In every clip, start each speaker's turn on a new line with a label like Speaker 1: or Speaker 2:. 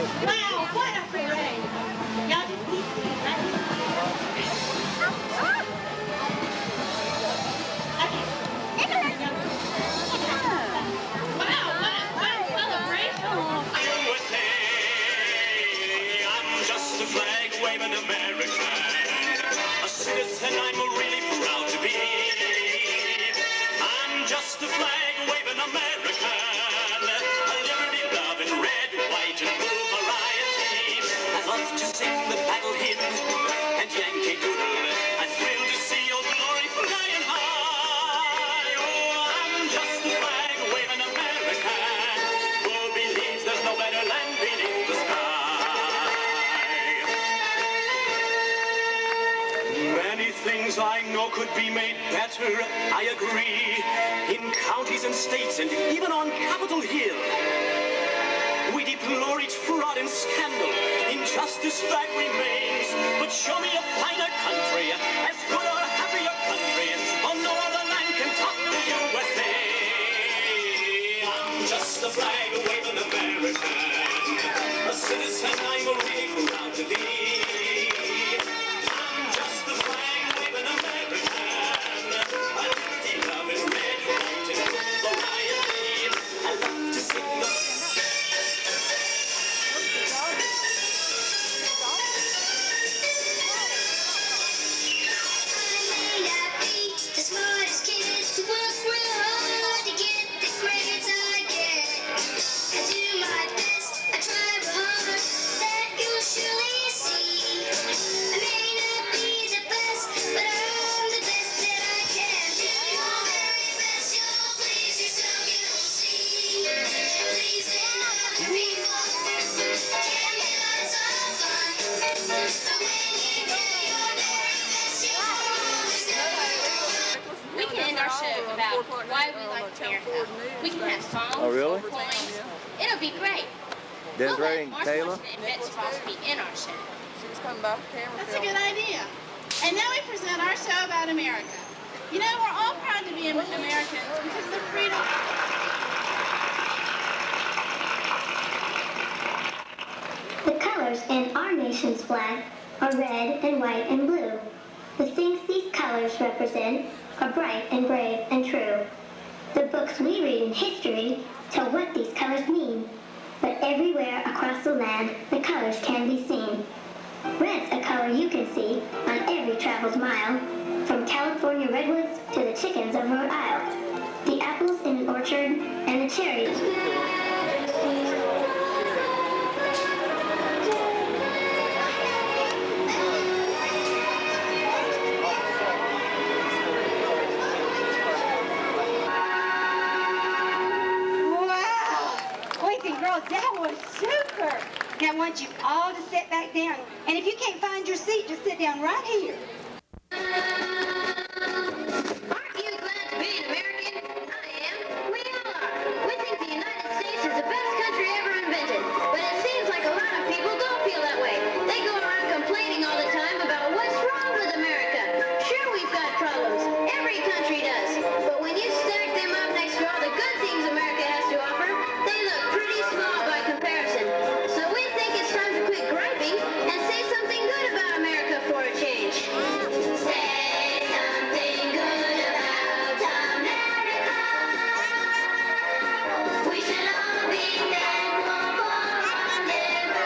Speaker 1: Wow, what a parade! Y'all just keep seeing right here. Wow, what a celebration!
Speaker 2: USA, I'm just a flag-waving American, a citizen I'm really proud to be. I'm just a flag-waving American, a liberty-loving red, white, and blue variety. I love to sing the battle hymn and Yankee Doodle. I'm thrilled to see your glory flying high. Oh, I'm just a flag-waving American who believes there's no better land beneath the sky. Many things I know could be made better, I agree, in counties and states and even on Capitol Hill. We deplore each fraud and scandal, injustice that remains, but show me a finer country, as good or happier country, on no other land can top the USA. I'm just a flag-waving American, a citizen I'm really proud to be. I'm just a flag-waving American, a liberty-loving red, white, and blue variety. I love to sing the
Speaker 3: The smartest kids who work real hard to get the grades I get. I do my best, I try real hard, that you'll surely see. I may not be the best, but I'm the best that I can be. Your very best, you'll please yourself, you'll see. Pleasing other people can be lots of fun, but when you do your very best, you'll always know.
Speaker 1: We can end our show about why we like America. We can have songs,
Speaker 4: Oh, really?
Speaker 1: poems. It'll be great.
Speaker 4: Desiree and
Speaker 1: Mark
Speaker 4: Kayla?
Speaker 1: Washington and Betsy Ross be in our show.
Speaker 5: She's coming by for camera.
Speaker 6: That's a good idea. And now we present our show about America. You know, we're all proud to be Americans because of the freedom.
Speaker 3: The colors in our nation's flag are red and white and blue. The things these colors represent are bright and brave and true. The books we read in history tell what these colors mean. But everywhere across the land, the colors can be seen. Red's a color you can see on every traveled mile, from California redwoods to the chickens of Rhode Isle, the apples in an orchard, and the cherries.
Speaker 7: Girls, that was super. Now I want you all to sit back down. And if you can't find your seat, just sit down right here.
Speaker 3: Aren't you glad to be an American? I am. We all are. We think the United States is the best country ever invented. But it seems like a lot of people don't feel that way. They go around complaining all the time about what's wrong with America. Sure, we've got problems. Every country does. But when you stack them up next to all the good things America has to offer, they look pretty small by comparison. So we think it's time to quit griping and say something good about America for a change. Say something good about America. We should all be thankful for our liberty.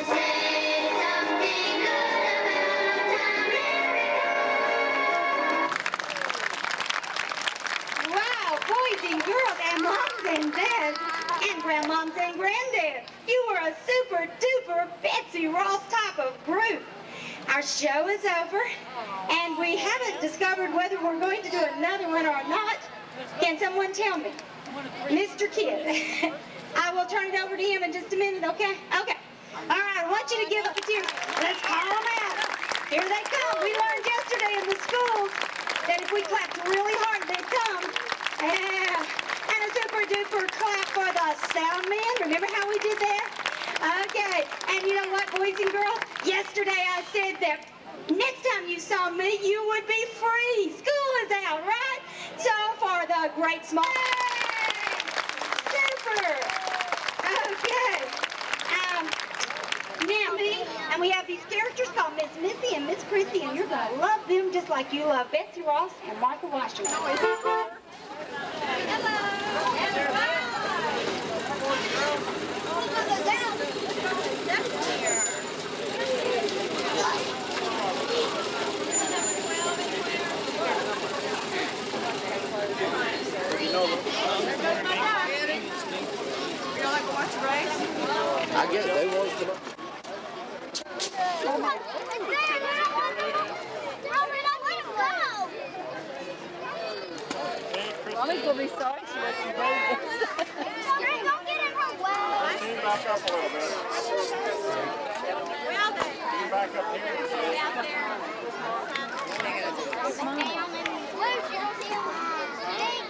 Speaker 3: Say something good about America.
Speaker 7: Wow, boys and girls, and moms and dads, and grandmoms and granddads. You were a super duper Betsy Ross type of group. Our show is over, and we haven't discovered whether we're going to do another one or not. Can someone tell me? Mr. Kidd. I will turn it over to him in just a minute, okay? Okay. All right, I want you to give up the tears. Let's call them out. Here they come. We learned yesterday in the schools that if we clapped really hard, they'd come. Yeah. And a super duper clap for the sound man. Remember how we did that? Okay. And you know what, boys and girls? Yesterday I said that next time you saw me, you would be free. School is out, right? So for the great small... Super! these characters called Miss Missy and Miss Prissy, and you're going to love them just like you love Betsy Ross and Martha Washington.
Speaker 4: I guess they want to.
Speaker 5: Mommy's gonna be sorry she let you go.
Speaker 3: Don't get in her way.
Speaker 8: Can you back up a little bit? Can you back up here?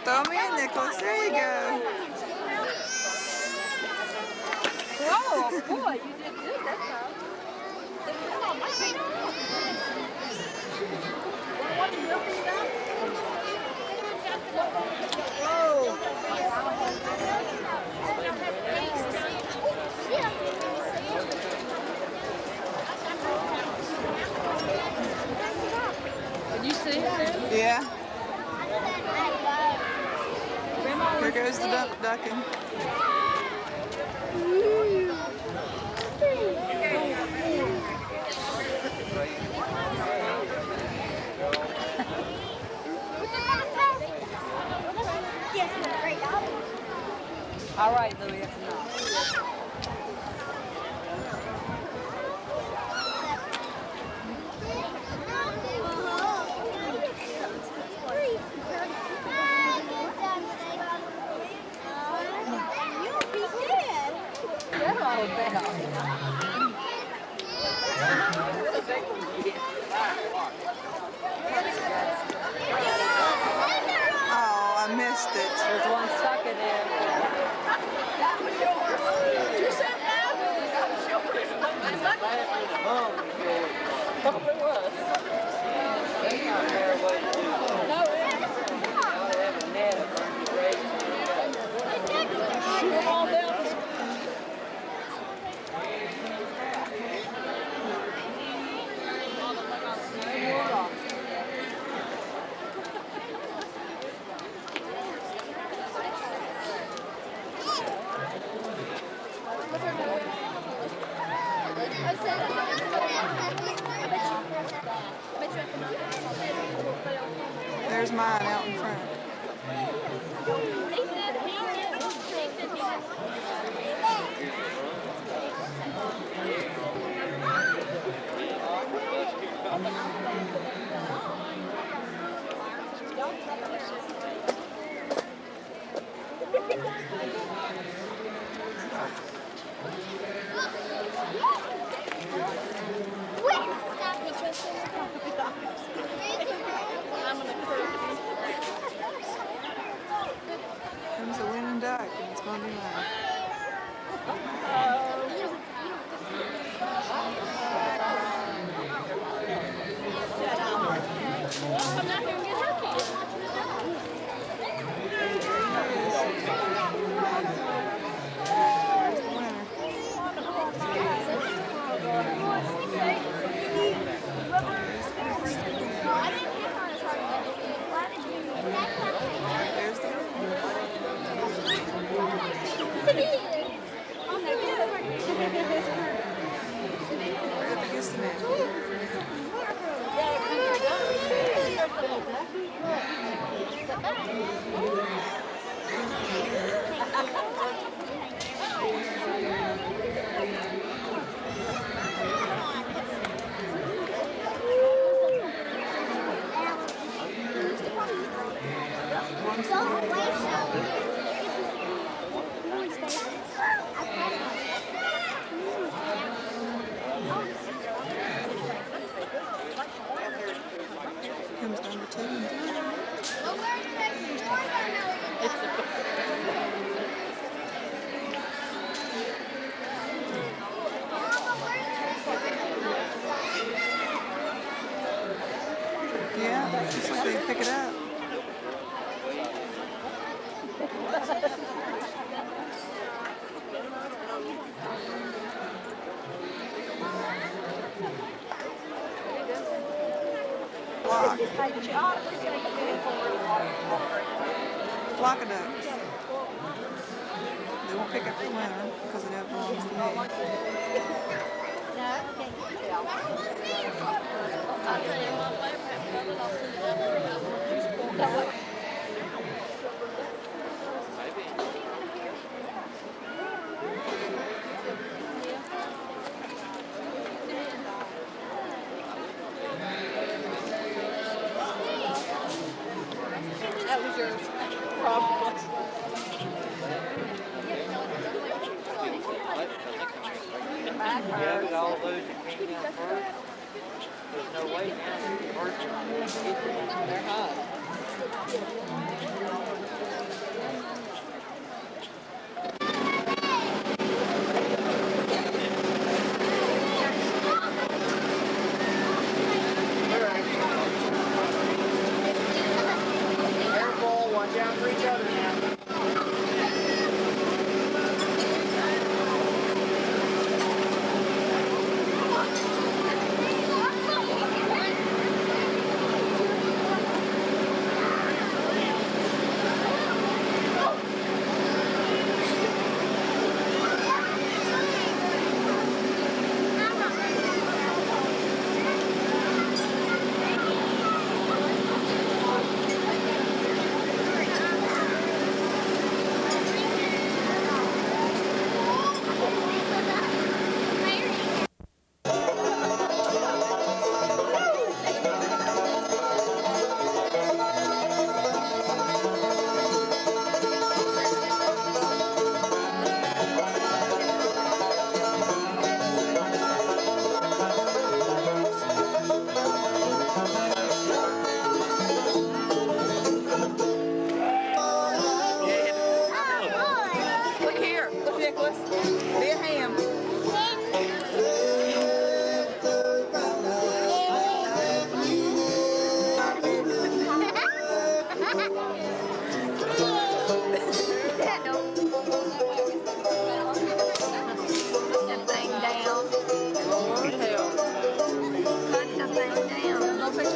Speaker 9: Throw me in, Nicholas. There you go.
Speaker 5: Oh boy, you did good that time. Did you see it?
Speaker 9: Yeah. Here goes the ducking.
Speaker 5: All right, Louis, that's enough.
Speaker 9: Oh, I missed it.
Speaker 5: There's one stuck in there.
Speaker 9: There's mine out in front. Comes a winning duck, and it's going to be mine. There's the winner. Flock of ducks. They won't pick up the winner because it belongs to me.
Speaker 5: That was yours. Probably.
Speaker 4: Yeah, but all those that came down first, there's no way now. First one, they're high.
Speaker 10: Careful, watch out for each other now.
Speaker 5: Look here. Look, Nicholas. Be a ham.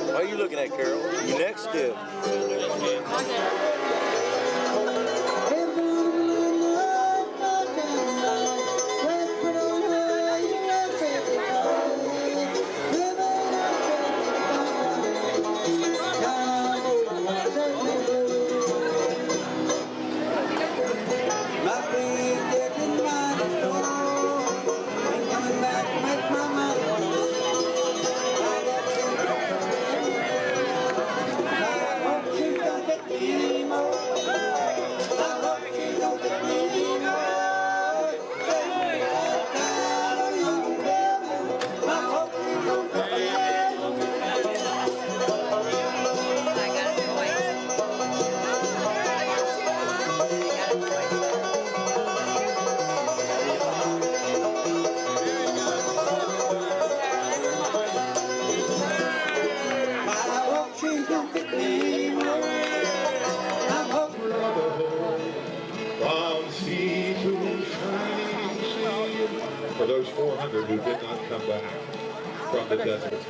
Speaker 4: What are you looking at, Carol? Your neck's stiff.
Speaker 8: From sea to shining sea, for those 400 who did not come back from the desert.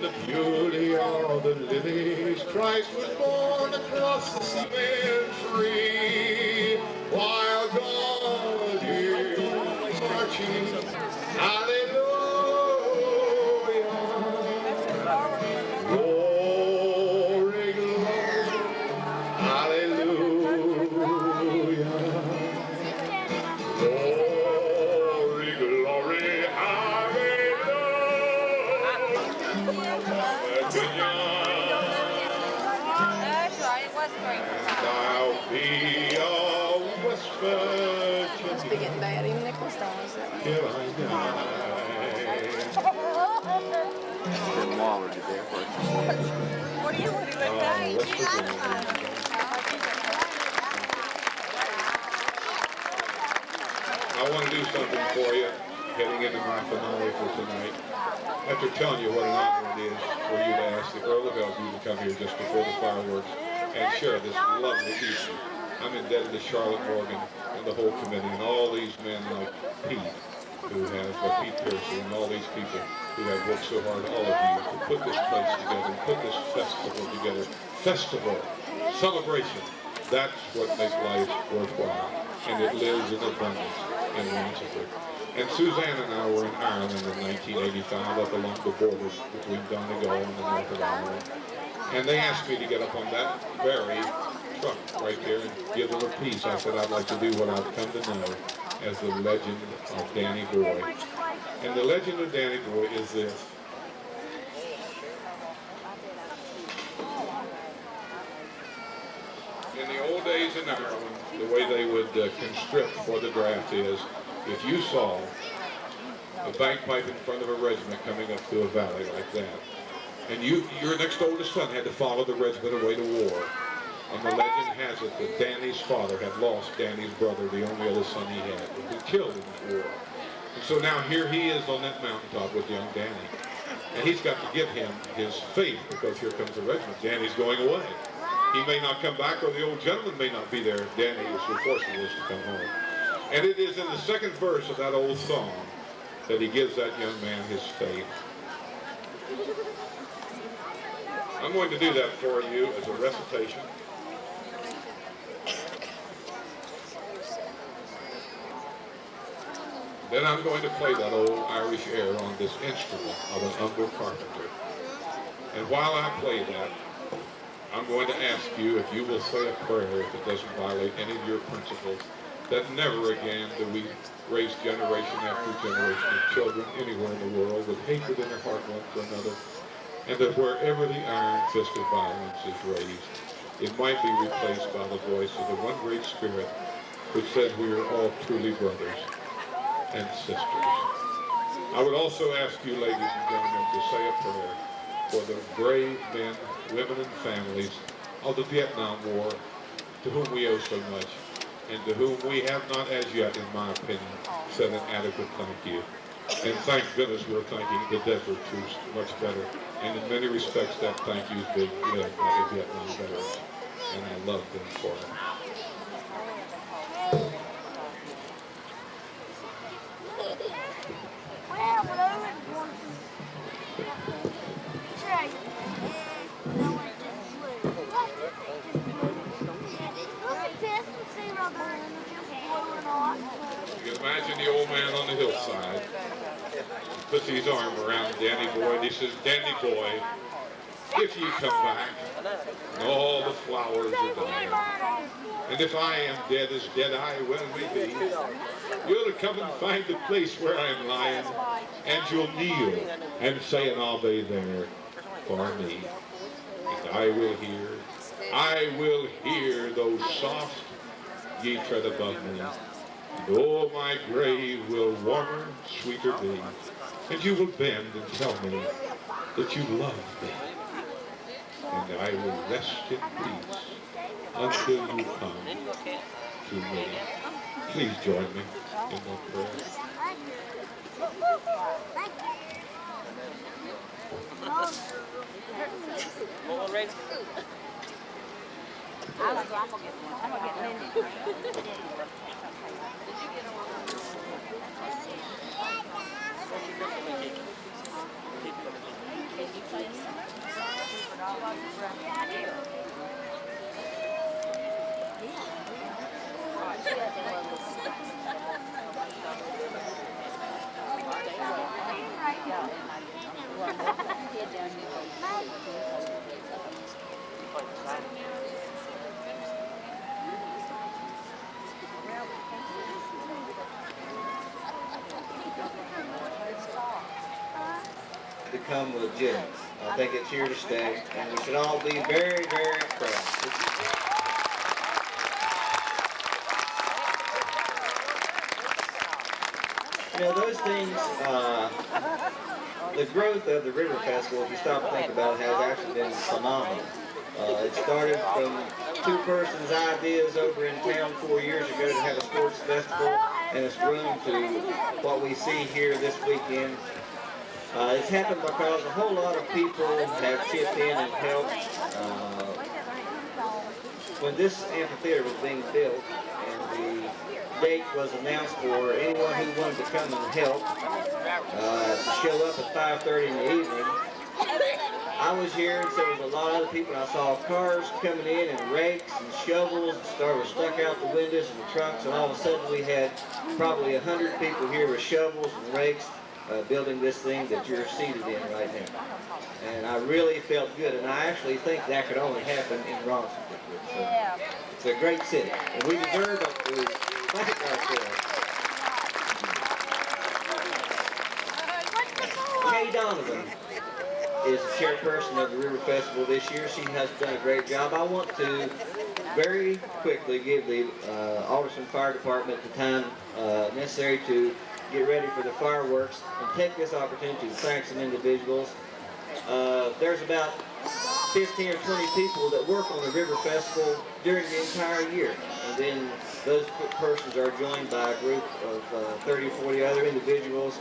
Speaker 8: The beauty of the lilies, Christ was born across the sea and free, while God is marching. Hallelujah. Glory, glory. Hallelujah. Glory, glory,
Speaker 5: That's right. It was great.
Speaker 8: I'll be a West Virginia.
Speaker 5: Must be getting bad. Even Nicholas does that.
Speaker 8: Till I die.
Speaker 4: Didn't Waller did that first.
Speaker 5: What do you want to do with that?
Speaker 8: West Virginia. I want to do something for you, heading into my finale for tonight. After telling you what an honor it is for you to ask the Earl of Bellevue to come here just before the fireworks and share this lovely evening, I'm indebted to Charlotte Morgan and the whole committee and all these men like Pete who have Pete Piercy and all these people who have worked so hard, all of you, to put this place together, put this festival together. Festival, celebration, that's what makes life worthwhile. And it lives in abundance in Ronceville. And Suzanne and I were in Ireland in 1985 up along the border between Donegal and the north of Ireland. And they asked me to get up on that very truck right there and give them a piece. I said I'd like to do what I've come to know as the legend of Danny Boy. And the legend of Danny Boy is this. In the old days in Ireland, the way they would constrict for the draft is, if you saw a bagpipe in front of a regiment coming up through a valley like that, and your next oldest son had to follow the regiment away to war, and the legend has it that Danny's father had lost Danny's brother, the only other son he had, who was killed in that war. And so now here he is on that mountaintop with young Danny. And he's got to give him his faith, because here comes the regiment. Danny's going away. He may not come back, or the old gentleman may not be there. Danny is so fortunate is to come home. And it is in the second verse of that old song that he gives that young man his faith. I'm going to do that for you as a recitation. Then I'm going to play that old Irish air on this instrument of an humble carpenter. And while I play that, I'm going to ask you if you will say a prayer, if it doesn't violate any of your principles, that never again do we raise generation after generation of children anywhere in the world with hatred in their heart one for another, and that wherever the iron fist of violence is raised, it might be replaced by the voice of the one great spirit which says we are all truly brothers and sisters. I would also ask you, ladies and gentlemen, to say a prayer for the brave men, women, and families of the Vietnam War, to whom we owe so much, and to whom we have not as yet, in my opinion, said an adequate thank you. And thank goodness we're thanking the desert troops much better. And in many respects, that thank you is being led by the Vietnam veterans. And I love them for it. You can imagine the old man on the hillside. He puts his arm around Danny Boy and he says, Danny Boy, if you come back, and all the flowers are dying, and if I am dead as dead I well may be, you'll come and find the place where I am lying, and you'll kneel and say an Ave there for me. And I will hear those soft ye tread above me. And oh, my grave will warmer, sweeter be, and you will bend and tell me that you love me. And I will rest in peace until you come to me. Please join me in that prayer.
Speaker 5: I'm gonna get one. I'm gonna get Lindy.
Speaker 11: Become legitimate. I think it's here to stay, and we should all be very, very proud. You know, those things, the growth of the River Festival, if you stop and think about it, has actually been phenomenal. It started from two persons' ideas over in town 4 years ago to have a sports festival, and it's grown to what we see here this weekend. It's happened because a whole lot of people have chipped in and helped. When this amphitheater was being built and the date was announced for anyone who wanted to come and help to show up at 5:30 in the evening. I was here, and so there was a lot of other people. I saw cars coming in and rakes and shovels were stuck out the windows and the trunks, and all of a sudden we had probably 100 people here with shovels and rakes building this thing that you're seated in right now. And I really felt good, and I actually think that could only happen in Ronson. So it's a great city, and we deserve to thank ourselves. Kay Donovan is the chairperson of the River Festival this year. She has done a great job. I want to very quickly give the Alderson Fire Department the time necessary to get ready for the fireworks and take this opportunity to thank some individuals. There's about 15 or 20 people that work on the River Festival during the entire year. And then those persons are joined by a group of 30 or 40 other individuals.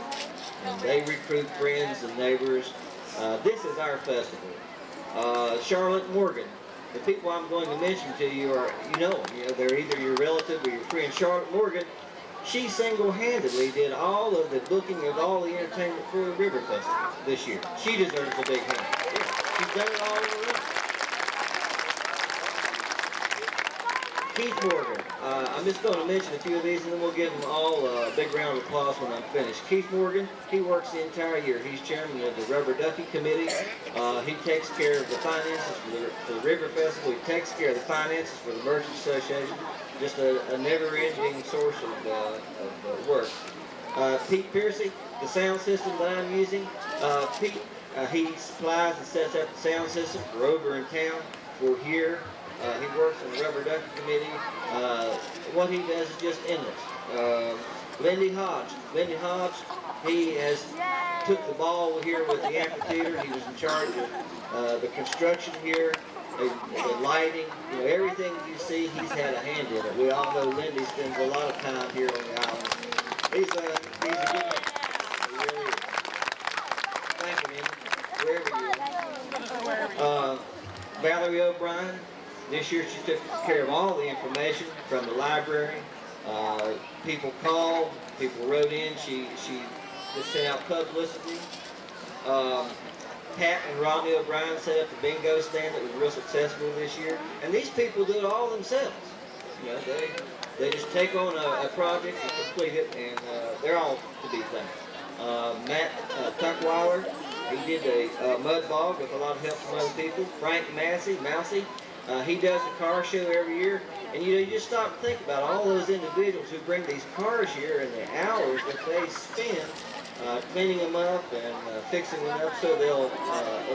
Speaker 11: And they recruit friends and neighbors. This is our festival. Charlotte Morgan. The people I'm going to mention to you are, they're either your relative or your friend. Charlotte Morgan, she single-handedly did all of the booking of all the entertainment for the River Festival this year. She deserves a big hand. Yeah, she's done it all over. Keith Morgan. I'm just going to mention a few of these, and then we'll give them all a big round of applause when I'm finished. Keith Morgan, he works the entire year. He's chairman of the Rubber Ducky Committee. He takes care of the finances for the River Festival. He takes care of the finances for the Merchant Association. Just a never-ending source of work. Pete Piercy, the sound system that I'm using. Pete, he supplies and sets up the sound system for over in town, for here. He works on the Rubber Ducky Committee. What he does is just endless. Lindy Hodge. Lindy Hodge, he has took the ball here with the amphitheater. He was in charge of the construction here, the lighting, everything you see, he's had a hand in it. We all know Lindy spends a lot of time here on the island. He's a good man. He really is. Thank you, Lindy, wherever you are. Valerie O'Brien. This year she took care of all the information from the library. People called, people wrote in, she just sent out publicity. Pat and Rodney O'Brien set up a bingo stand that was real successful this year. And these people do it all themselves. They just take on a project and complete it, and they're all to be thanked. Matt Tuckweiler, he did a mud bog with a lot of help from other people. Frank Mousy, he does the car show every year, and you just stop and think about all those individuals who bring these cars here and the hours that they spend cleaning them up and fixing them up so they'll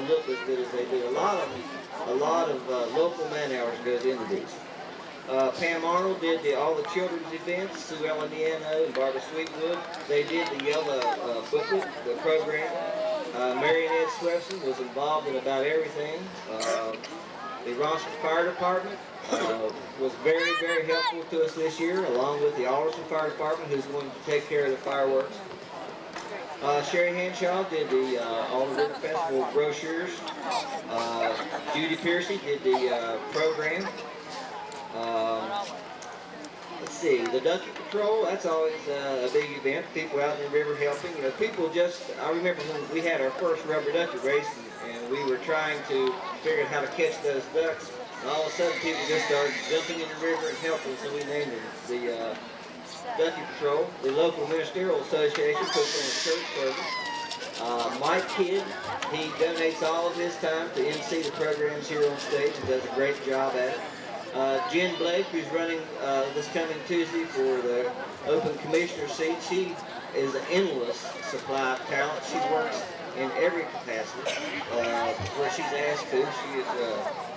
Speaker 11: look as good as they do. A lot of local man hours goes into these. Pam Arnold did all the children's events. Sue Ellen Niano and Barbara Sweetwood, they did the yellow booklet, the program. Mary Ann Ed Swepson was involved in about everything. The Ronson Fire Department was very, very helpful to us this year, along with the Alderson Fire Department, who's going to take care of the fireworks. Sherry Hanshaw did all the River Festival brochures. Judy Piercy did the program. Let's see, the Ducky Patrol, that's always a big event. People out in the river helping. I remember when we had our first rubber ducky race, and we were trying to figure out how to catch those ducks. And all of a sudden, people just started jumping in the river and helping, so we named it the Ducky Patrol. The local ministerial association puts on a church service. Mike Kidd, he donates all of his time to MC the programs here on stage and does a great job at it. Jen Blake, who's running this coming Tuesday for the open commissioner seat, she is an endless supply of talent. She works in every capacity where she's asked to. She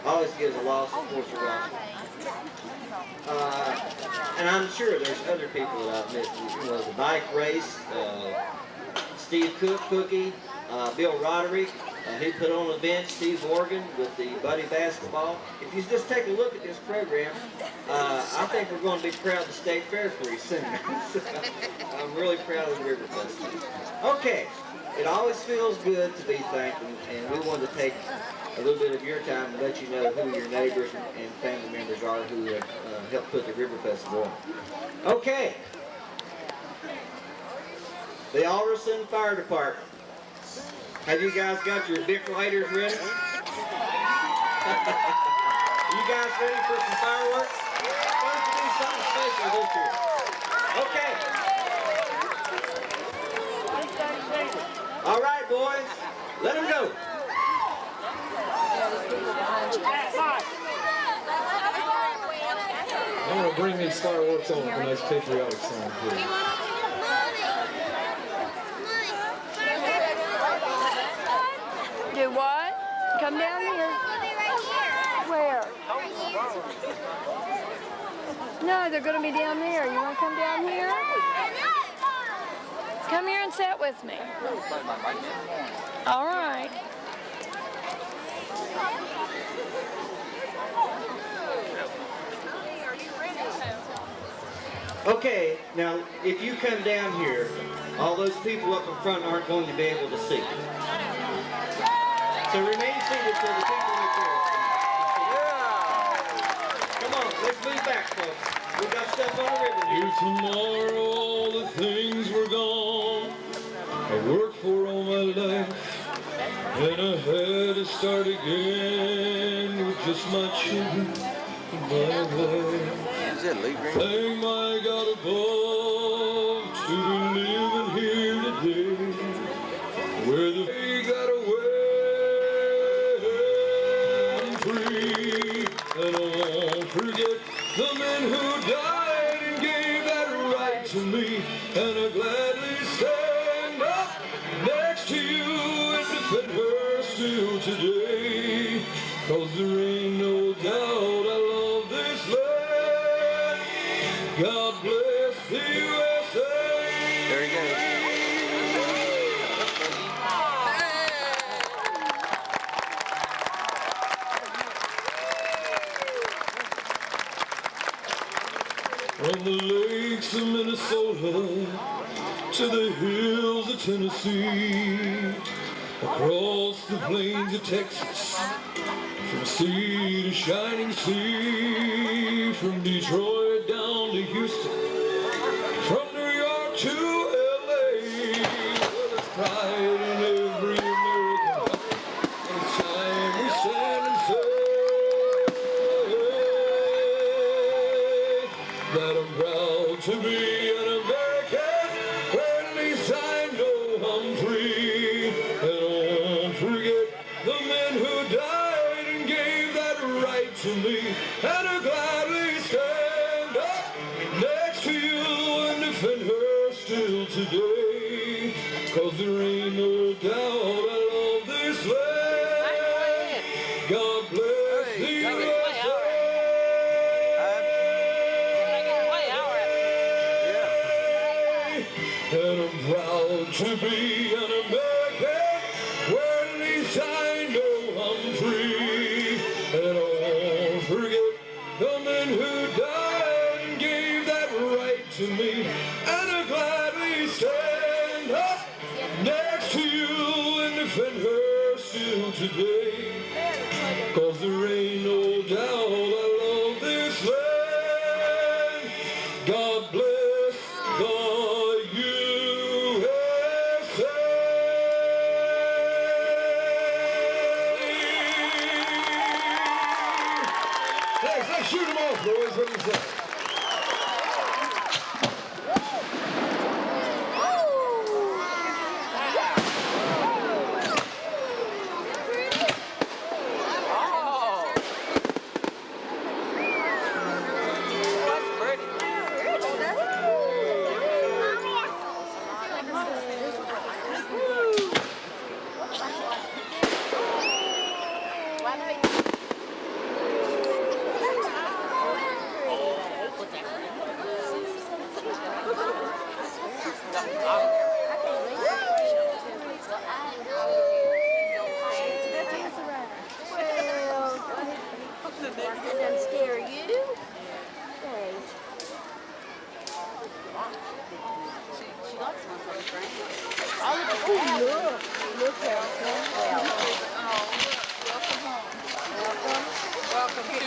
Speaker 11: always gives a lot of support to Ronson. And I'm sure there's other people that I've missed. The bike race, Steve Cookie, Bill Roderick, he put on an event, Steve Morgan with the Buddy Basketball. If you just take a look at this program, I think we're going to be proud of the State Fair pretty soon. I'm really proud of the River Festival. Okay, it always feels good to be thanked, and we wanted to take a little bit of your time and let you know who your neighbors and family members are who have helped put the River Festival on. Okay. The Alderson Fire Department. Have you guys got your deflators ready? You guys ready for some fireworks? We're going to do something special this year. Okay. All right, boys. Let them go.
Speaker 12: I'm going to bring these fireworks on with a nice patriotic song, please.
Speaker 5: Do what? Come down here. Where? No, they're going to be down there. You want to come down here? Come here and sit with me. All right.
Speaker 11: Okay, now if you come down here, all those people up in front aren't going to be able to see. So remain seated so the people up there can see. Come on, let's move back, folks. We got stuff on the river here.
Speaker 8: Here tomorrow, all the things were gone I worked for all my life, and I had to start again with just my children and my wife. Thank my God above to be living here today, where the day got away. I'm free, and I won't forget the men who died and gave that right to me, and I'll gladly stand up next to you and defend her still today, 'cause there ain't no doubt I love this land. God bless the USA.
Speaker 11: There you go.
Speaker 8: From the lakes of Minnesota to the hills of Tennessee, across the plains of Texas, from sea to shining sea, from Detroit down to Houston, from New York to LA, well, there's pride in every American heart. It's time we stand and say that I'm proud to be an American, where at least I know I'm free, and I won't forget the men who died and gave that right to me, and I'll gladly stand up next to you and defend her still today, 'cause there ain't no doubt I love this land. God bless the USA. And I'm proud to be an American, where at least I know I'm free, and I won't forget the men who died and gave that right to me, and I'll gladly stand up next to you and defend her still today, 'cause there ain't no doubt I love this land. God bless the USA. Thanks, let's shoot them off, boys. What do you say?
Speaker 5: Doesn't scare you? Look how welcome to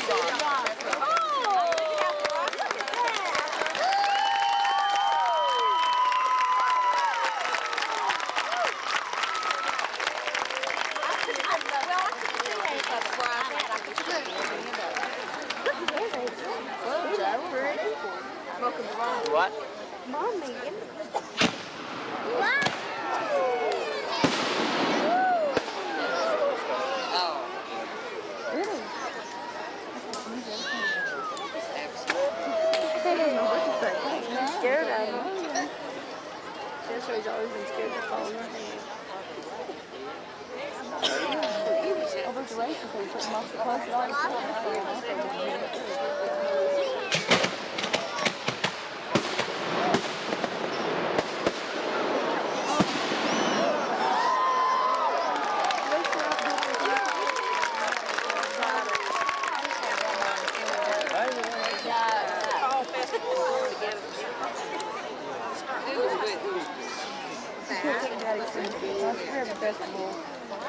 Speaker 5: That's why he's always been scared to fall in her hand. Over the races, they put him off the post all the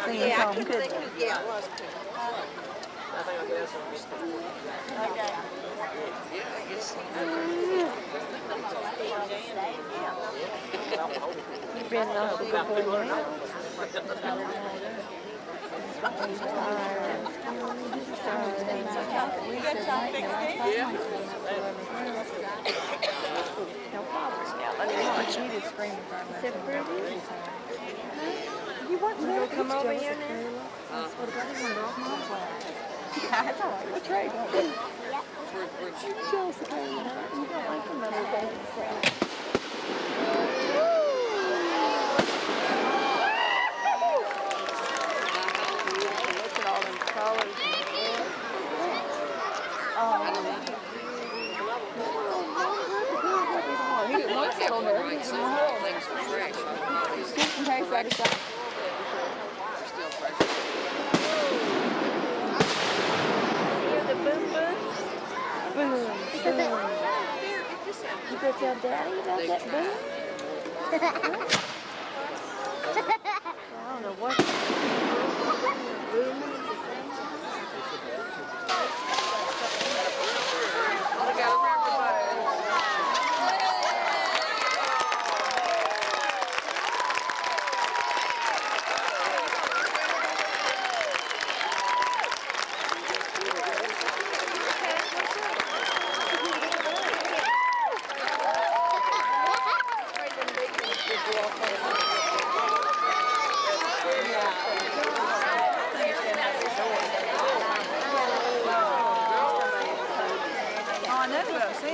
Speaker 9: Yeah, they could. Yeah, it was too.
Speaker 5: You've been off the couple of now. No problem. Yeah, let me watch. You just screaming for me. You want to come over here now? Yeah, it's all right. We'll trade, won't we? Yep. Chelsea came out. You don't like another baby, so. Look at all them colors and stuff. He didn't want to sit on there. He was in the hole. Just in case I decide. The boom booms? Boom. Boom. You go tell Daddy about that boom? I don't know what. Boom. Look out for everybody.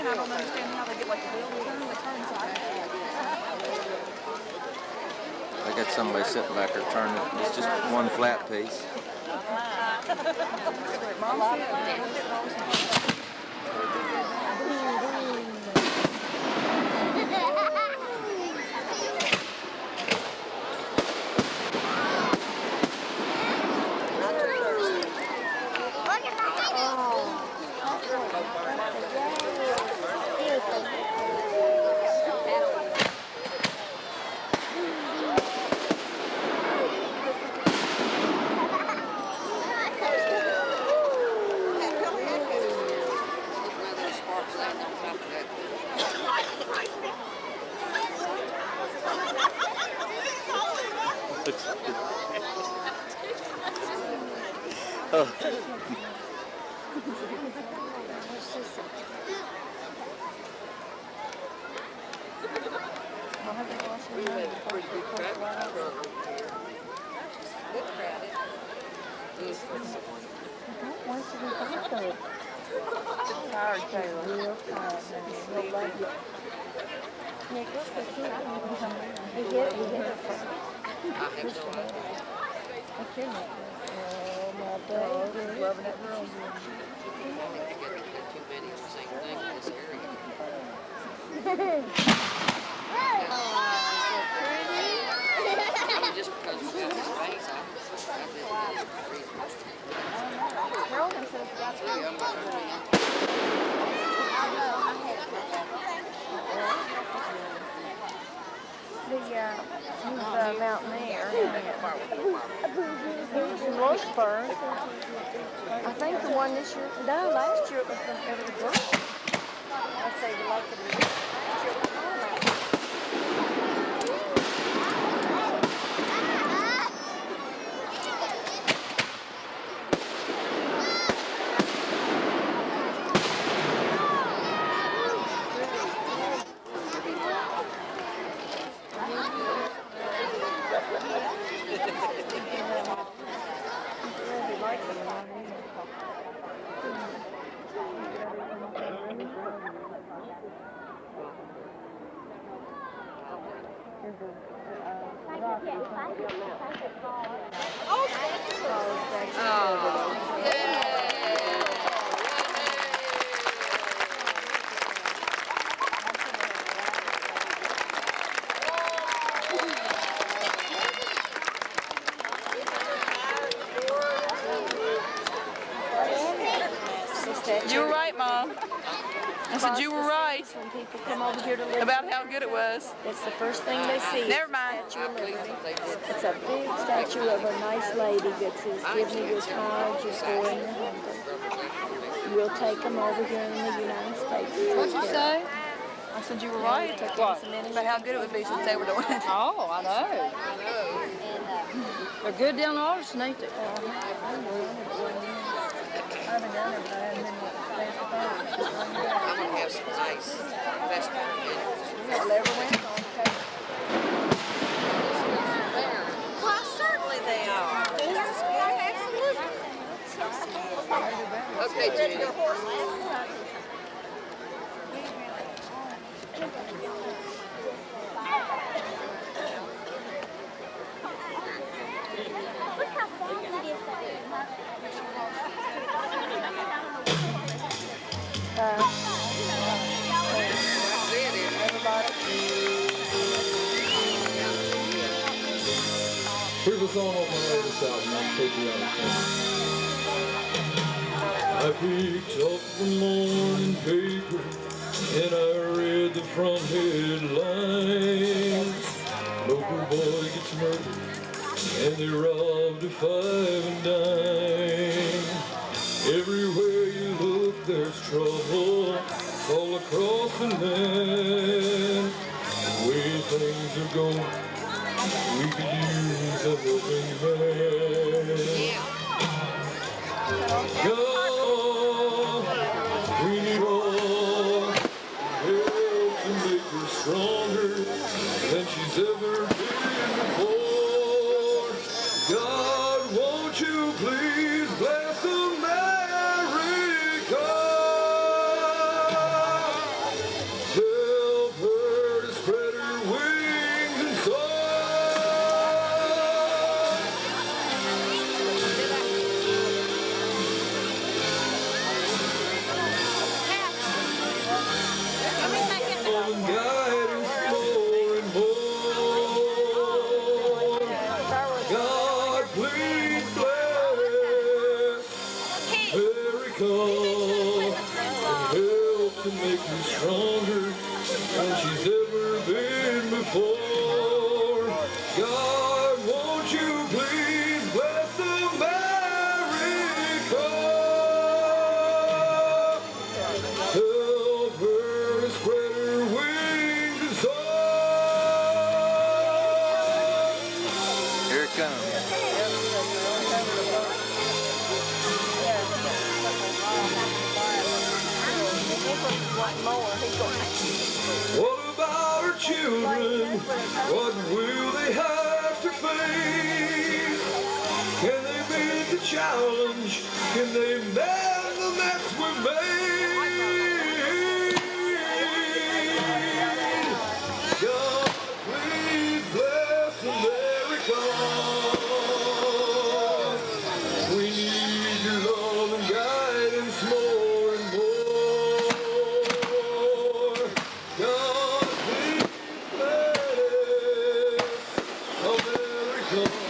Speaker 9: I don't understand how they get like a wheel turn, they turn inside.
Speaker 13: I got somebody sitting back there turning it. It's just one flat piece.
Speaker 9: Mom said. Tired, Taylor. Real tired. He'll love you. Nick, what's the kid? He hit it first. What's your necklace? Oh, my baby. Loving that room. Just because we got this space, Carolyn says that's the Mountaineer. He was in Lawrenceburg. I think the one this year, no, last year it was from every girl. I say the like the last year it was
Speaker 5: You were right, Mom. I said you were right.
Speaker 9: When people come over here to live
Speaker 5: About how good it was.
Speaker 9: it's the first thing they see.
Speaker 5: Never mind.
Speaker 9: Statue of Liberty. It's a big statue of a nice lady that says, give me your cards, your score, and your number. We'll take them over here in the United States.
Speaker 5: What'd you say? I said you were right.
Speaker 9: What?
Speaker 5: About how good it would be since they were doing it.
Speaker 14: Oh, I know. They're good down the Artist, ain't they?
Speaker 9: I haven't done it, but I haven't been
Speaker 4: I'm going to have some nice festival meals.
Speaker 14: Why, certainly they are. Absolutely.
Speaker 4: Okay, Judy.
Speaker 12: Here's a song off my latest album, Untitled Chapter. I picked up the morning paper and I read the front headlines. Local boy gets murdered and they robbed a 5 and dime. Everywhere you look there's trouble all across the land. The way things are going, we could use a helping hand. God, we need all help to make her stronger than she's ever been before. God, won't you please bless America? Help her to spread her wings and soar. Guidance more and more. God, please bless America and help to make her stronger than she's ever been before. God, won't you please bless America? Help her to spread her wings and soar.
Speaker 13: Here it comes.
Speaker 12: What about our children? What will they have to face? Can they meet the challenge? Can they mend the mess we made? God, please bless America. We need your love and guidance more and more. God, please bless America.